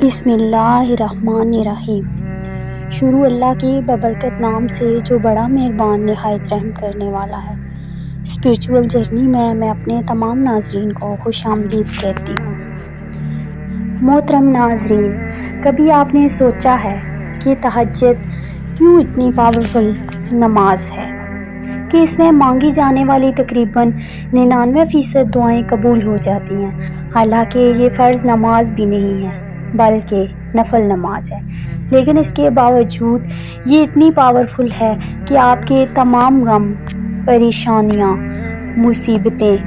بسم اللہ الرحمن الرحیم۔ شروع اللہ کے ببرکت نام سے جو بڑا مہربان نہایت رحم کرنے والا ہے۔ اسپریچول جرنی میں اپنے تمام ناظرین کو خوش آمدید کہتی ہوں۔ محترم ناظرین، کبھی آپ نے سوچا ہے کہ تہجد کیوں اتنی پاورفل نماز ہے کہ اس میں مانگی جانے والی تقریباً 99% دعائیں قبول ہو جاتی ہیں؟ حالانکہ یہ فرض نماز بھی نہیں ہے بلکہ نفل نماز ہے، لیکن اس کے باوجود یہ اتنی پاورفل ہے کہ آپ کے تمام غم، پریشانیاں، مصیبتیں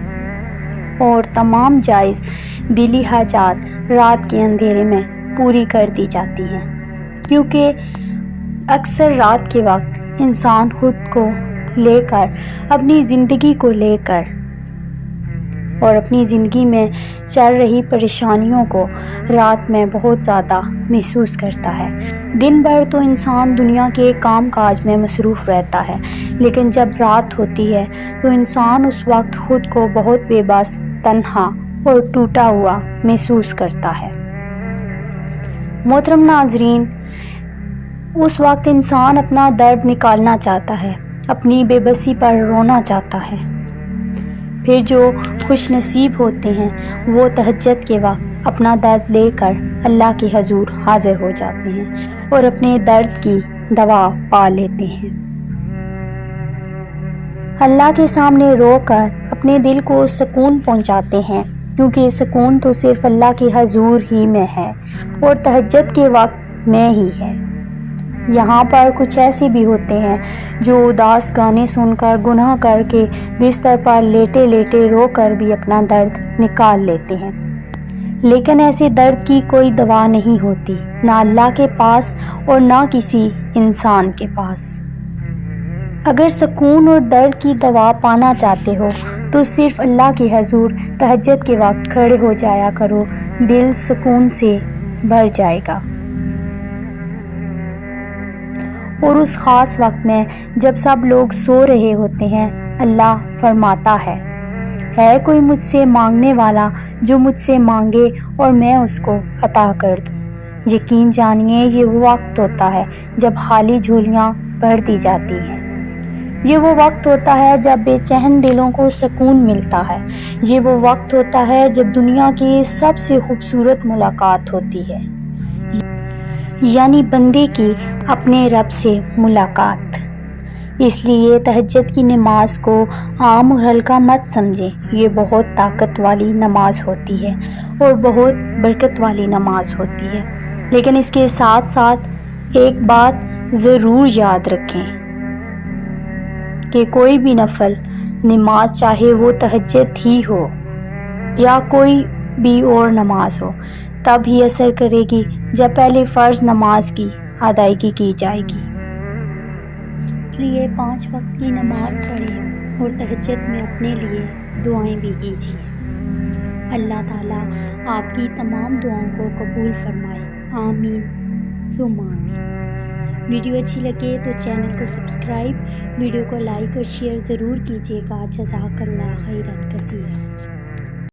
اور تمام جائز دلی حاجات رات کے اندھیرے میں پوری کر دی جاتی ہیں، کیونکہ اکثر رات کے وقت انسان خود کو لے کر، اپنی زندگی کو لے کر اور اپنی زندگی میں چل رہی پریشانیوں کو رات میں بہت زیادہ محسوس کرتا ہے۔ دن بھر تو انسان دنیا کے کام کاج میں مصروف رہتا ہے، لیکن جب رات ہوتی ہے تو انسان اس وقت خود کو بہت بے بس، تنہا اور ٹوٹا ہوا محسوس کرتا ہے۔ محترم ناظرین، اس وقت انسان اپنا درد نکالنا چاہتا ہے، اپنی بے بسی پر رونا چاہتا ہے۔ پھر جو خوش نصیب ہوتے ہیں وہ تہجد کے وقت اپنا درد لے کر اللہ کے حضور حاضر ہو جاتے ہیں اور اپنے درد کی دوا پا لیتے ہیں۔ اللہ کے سامنے رو کر اپنے دل کو سکون پہنچاتے ہیں، کیونکہ سکون تو صرف اللہ کے حضور ہی میں ہے اور تہجد کے وقت میں ہی ہے۔ یہاں پر کچھ ایسے بھی ہوتے ہیں جو اداس گانے سن کر، گناہ کر کے بستر پر لیٹے لیٹے رو کر بھی اپنا درد نکال لیتے ہیں، لیکن ایسے درد کی کوئی دوا نہیں ہوتی، نہ اللہ کے پاس اور نہ کسی انسان کے پاس۔ اگر سکون اور درد کی دوا پانا چاہتے ہو تو صرف اللہ کے حضور تہجد کے وقت کھڑے ہو جایا کرو، دل سکون سے بھر جائے گا۔ اور اس خاص وقت میں جب سب لوگ سو رہے ہوتے ہیں، اللہ فرماتا ہے کوئی مجھ سے مانگنے والا جو مجھ سے مانگے اور میں اس کو عطا کر دوں۔ یقین جانیے یہ وہ وقت ہوتا ہے جب خالی جھولیاں بھر دی جاتی ہیں۔ یہ وہ وقت ہوتا ہے جب بے چین دلوں کو سکون ملتا ہے۔ یہ وہ وقت ہوتا ہے جب دنیا کی سب سے خوبصورت ملاقات ہوتی ہے، یعنی بندے کی اپنے رب سے ملاقات۔ اس لیے تہجد کی نماز کو عام اور ہلکا مت سمجھیں، یہ بہت طاقت والی نماز ہوتی ہے اور بہت برکت والی نماز ہوتی ہے۔ لیکن اس کے ساتھ ساتھ ایک بات ضرور یاد رکھیں کہ کوئی بھی نفل نماز، چاہے وہ تہجد ہی ہو یا کوئی بھی اور نماز ہو، تب ہی اثر کرے گی جب پہلے فرض نماز کی ادائیگی کی جائے گی۔ اس لیے 5 وقت کی نماز پڑھیں اور تہجد میں اپنے لیے دعائیں بھی کیجیے۔ اللہ تعالیٰ آپ کی تمام دعاؤں کو قبول فرمائے، آمین ثم آمین۔ ویڈیو اچھی لگے تو چینل کو سبسکرائب، ویڈیو کو لائک اور شیئر ضرور کیجیے گا۔ جزاک اللہ خیرا کثیرا۔